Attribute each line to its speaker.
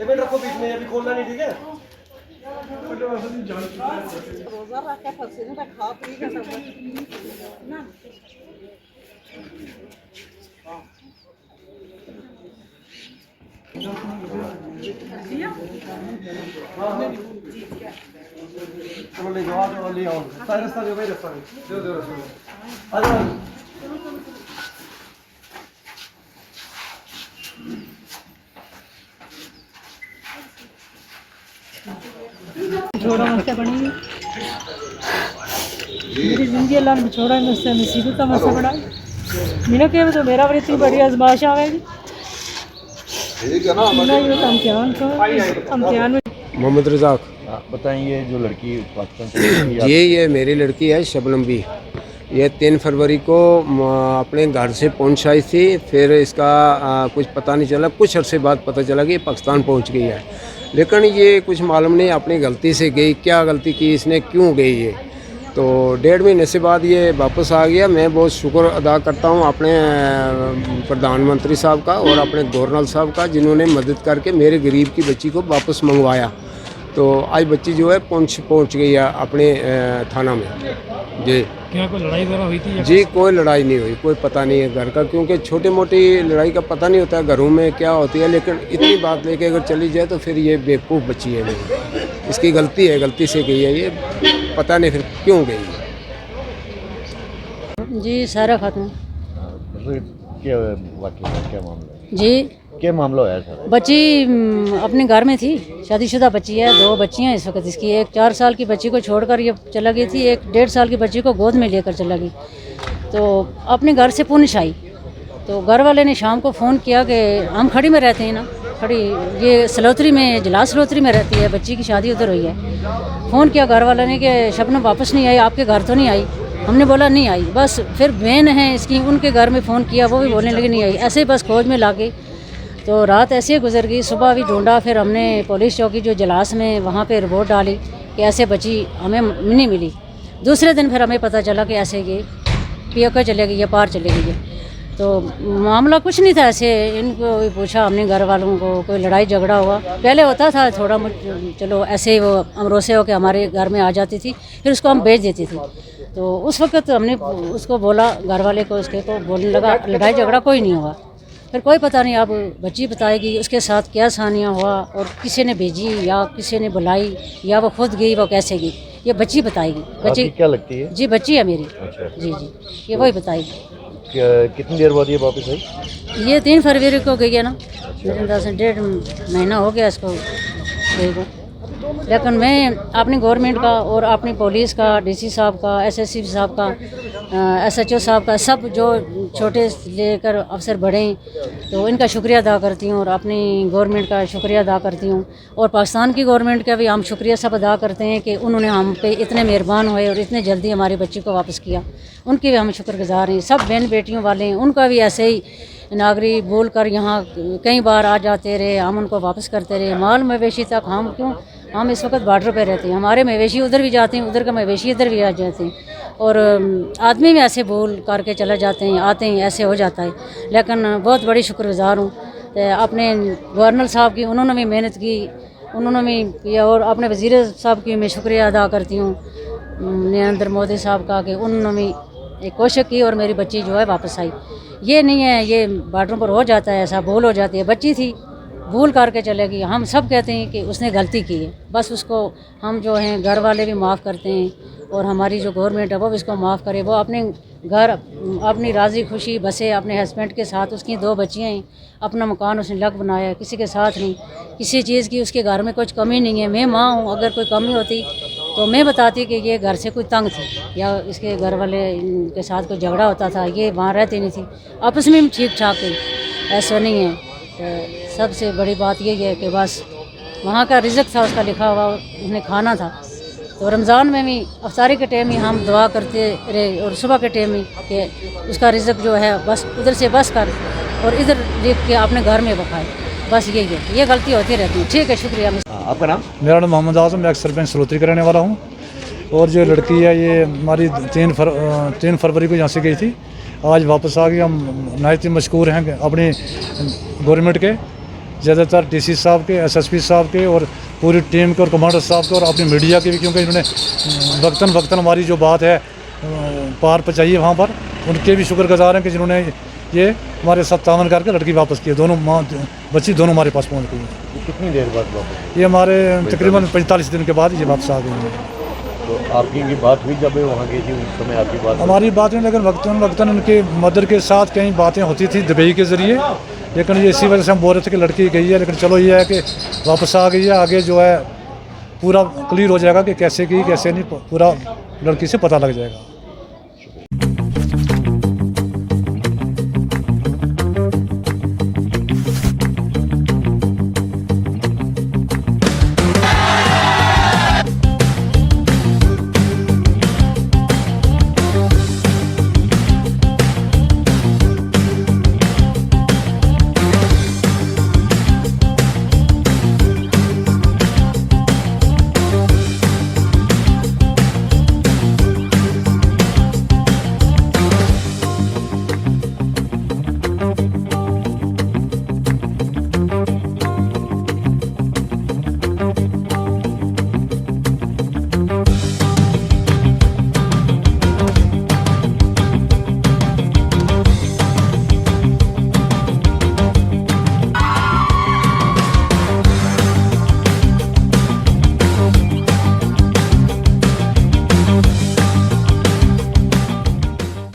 Speaker 1: Minute रखो बीच में, अभी खोलना नहीं, ठीक है।
Speaker 2: रोजा रख के फंसे ना खा पी के सब ना
Speaker 1: चलो ले जाओ, ले आओ, सारे रास्ता दो भाई, रास्ता दो दो रास्ता आ जाओ।
Speaker 2: छोड़ा मस्ते बनी मेरी जिंदगी अल्लाह ने छोड़ा मुझसे मुसीबत का मसला बड़ा मैंने क्या तो मेरा बड़ी इतनी बड़ी आजमाइश आवेगी
Speaker 1: ठीक है ना।
Speaker 2: इम्तिहान में
Speaker 3: मोहम्मद रज़ाक।
Speaker 4: बताइए, जो लड़की पाकिस्तान से
Speaker 3: ये मेरी लड़की है शबनम भी। ये 3 फरवरी को अपने घर से पहुंच आई थी। फिर इसका कुछ पता नहीं चला, कुछ अरसे बाद पता चला कि पाकिस्तान पहुंच गई है। लेकिन ये कुछ मालूम नहीं अपनी गलती से गई, क्या गलती की इसने, क्यों गई ये। तो 1.5 महीने से बाद ये वापस आ गया। मैं बहुत शुक्र अदा करता हूँ अपने प्रधानमंत्री साहब का और अपने गवर्नर साहब का, जिन्होंने मदद करके मेरे गरीब की बच्ची को वापस मंगवाया। तो आज बच्ची जो है पहुंच गई है अपने थाना में। जी,
Speaker 5: क्या कोई लड़ाई वगैरह हुई थी?
Speaker 3: जी कोई लड़ाई नहीं हुई, कोई पता नहीं है घर का, क्योंकि छोटी मोटी लड़ाई का पता नहीं होता है घरों में क्या होती है। लेकिन इतनी बात लेके अगर चली जाए तो फिर ये बेवकूफ़ बच्ची है नहीं, इसकी गलती है, गलती से गई है ये, पता नहीं फिर क्यों गई है।
Speaker 2: जी सारा खातून
Speaker 4: क्या वाकई है, क्या मामला है?
Speaker 2: जी
Speaker 4: क्या मामला है सर?
Speaker 2: बच्ची अपने घर में थी, शादीशुदा बच्ची है, 2 बच्चियां इस वक्त इसकी। एक 4 साल की बच्ची को छोड़कर ये चला गई थी, एक 1.5 साल की बच्ची को गोद में लेकर चला गई। तो अपने घर से पुनश आई तो घर वाले ने शाम को फ़ोन किया कि हम खड़ी में रहते हैं ना, खड़ी ये सलोत्री में, जलास सलोत्री में रहती है, बच्ची की शादी उधर हुई है। फ़ोन किया घर वाले ने कि शबनम वापस नहीं आई, आपके घर तो नहीं आई। हमने बोला नहीं आई। बस फिर बहन है इसकी, उनके घर में फ़ोन किया, वो भी बोलने लगे नहीं आई। ऐसे ही बस खोज में ला गई। तो रात ऐसे ही गुजर गई, सुबह भी ढूंढा। फिर हमने पुलिस चौकी जो जलास में, वहाँ पे रिपोर्ट डाली कि ऐसे बच्ची हमें नहीं मिली। दूसरे दिन फिर हमें पता चला कि ऐसे ये POK चले गई है, पार चले गई है। तो मामला कुछ नहीं था ऐसे, इनको भी पूछा हमने घर वालों को, कोई लड़ाई झगड़ा हुआ पहले होता था थोड़ा, चलो ऐसे ही वो अमरोसे हो के हमारे घर में आ जाती थी, फिर उसको हम भेज देती थी। तो उस वक्त हमने उसको बोला, घर वाले को उसके को बोलने लगा लड़ाई झगड़ा कोई नहीं हुआ। फिर कोई पता नहीं, अब बच्ची बताएगी उसके साथ क्या सानिया हुआ और किसी ने भेजी या किसी ने बुलाई या वो खुद गई, वो कैसे गई, ये बच्ची बताएगी। बच्ची क्या लगती है? जी बच्ची है मेरी। अच्छा। जी जी, ये वही बताएगी।
Speaker 4: कितनी देर बाद ये वापस आई?
Speaker 2: ये 3 फरवरी को गई है ना। अच्छा। 1.5 महीना हो गया इसको गई को। लेकिन मैं अपनी गवर्नमेंट का और अपनी पुलिस का, DC साहब का, SSP साहब का, SHO साहब का, सब जो छोटे से लेकर अफसर बड़े हैं, तो इनका शुक्रिया अदा करती हूँ और अपनी गवर्नमेंट का शुक्रिया अदा करती हूँ। और पाकिस्तान की गवर्नमेंट का भी हम शुक्रिया सब अदा करते हैं कि उन्होंने हम पे इतने मेहरबान हुए और इतने जल्दी हमारी बच्ची को वापस किया। उनके भी हम शुक्रगुजार हैं। सब बहन बेटियों वाले हैं, उनका भी ऐसे ही नागरिक बोल कर यहाँ कई बार आ जाते रहे, हम उनको वापस करते रहे। माल मवेशी तक हम क्यों, हम इस वक्त बॉर्डर पे रहते हैं, हमारे मवेशी उधर भी जाते हैं, उधर का मवेशी इधर भी आ जाते हैं। और आदमी भी ऐसे बोल करके चले जाते हैं, आते हैं, ऐसे हो जाता है। लेकिन बहुत बड़ी शुक्रगुजार हूँ अपने गवर्नर साहब की, उन्होंने भी मेहनत की, उन्होंने भी किया। और अपने वज़ीर साहब की मैं शुक्रिया अदा करती हूँ, नरेंद्र मोदी साहब का, कि उन्होंने भी एक कोशिश की और मेरी बच्ची जो है वापस आई। ये नहीं है ये बॉर्डरों पर हो जाता है ऐसा, भूल हो जाती है। बच्ची थी भूल करके चले गई। हम सब कहते हैं कि उसने गलती की है, बस उसको हम जो हैं घर वाले भी माफ़ करते हैं और हमारी जो गवर्नमेंट है वो भी इसको माफ़ करे। वो अपने घर अपनी राज़ी खुशी बसे अपने हस्बैंड के साथ, उसकी 2 बच्चियाँ हैं, अपना मकान उसने अलग बनाया, किसी के साथ नहीं, किसी चीज़ की उसके घर में कुछ कमी नहीं है। मैं माँ हूँ, अगर कोई कमी होती तो मैं बताती कि ये घर से कोई तंग थी या इसके घर वाले के साथ कोई झगड़ा होता था, ये वहाँ रहती नहीं थी, आपस में ठीक ठाक है, ऐसा नहीं है। तो सबसे बड़ी बात यही है कि बस वहाँ का रिज़्क था उसका लिखा हुआ, उसने खाना था। तो रमज़ान में भी अफ्तारी के टाइम ही हम दुआ करते रहे और सुबह के टाइम ही कि उसका रिज़्क जो है बस उधर से बस कर और इधर लिख के अपने घर में बखाए, बस यही है। ये गलती होती रहती है। ठीक है, शुक्रिया।
Speaker 4: आपका नाम?
Speaker 5: मेरा नाम मोहम्मद आज़म, मैं सरपंच सलोत्री का रहने वाला हूँ। और जो लड़की है ये हमारी 3 फरवरी को यहाँ से गई थी, आज वापस आ गई। हम नहायत ही मशकूर हैं अपनी गवर्नमेंट के, ज़्यादातर डीसी साहब के, एसएसपी साहब के और पूरी टीम के और कमांडर साहब के और अपनी मीडिया के भी, क्योंकि इन्होंने वक्तन हमारी जो बात है पार पहुँचाई है वहाँ पर। उनके भी शुक्रगुजार हैं कि जिन्होंने ये हमारे साथ तावन करके लड़की वापस की है। दोनों माँ बच्ची दोनों हमारे पास पहुँच गई हैं।
Speaker 4: कितनी देर बाद वापस?
Speaker 5: ये हमारे तकरीबन 45 दिन के बाद ये वापस आ गई हैं।
Speaker 4: तो आपकी की बात हुई जब वहाँ गई थी, उस समय आपकी बात?
Speaker 5: हमारी बात नहीं, लेकिन वक्तन उनके मदर के साथ कई बातें होती थी दुबई के ज़रिए, लेकिन ये इसी वजह से हम बोल रहे थे कि लड़की गई है। लेकिन चलो ये है कि वापस आ गई है, आगे जो है पूरा क्लियर हो जाएगा कि कैसे की कैसे नहीं, पूरा लड़की से पता लग जाएगा।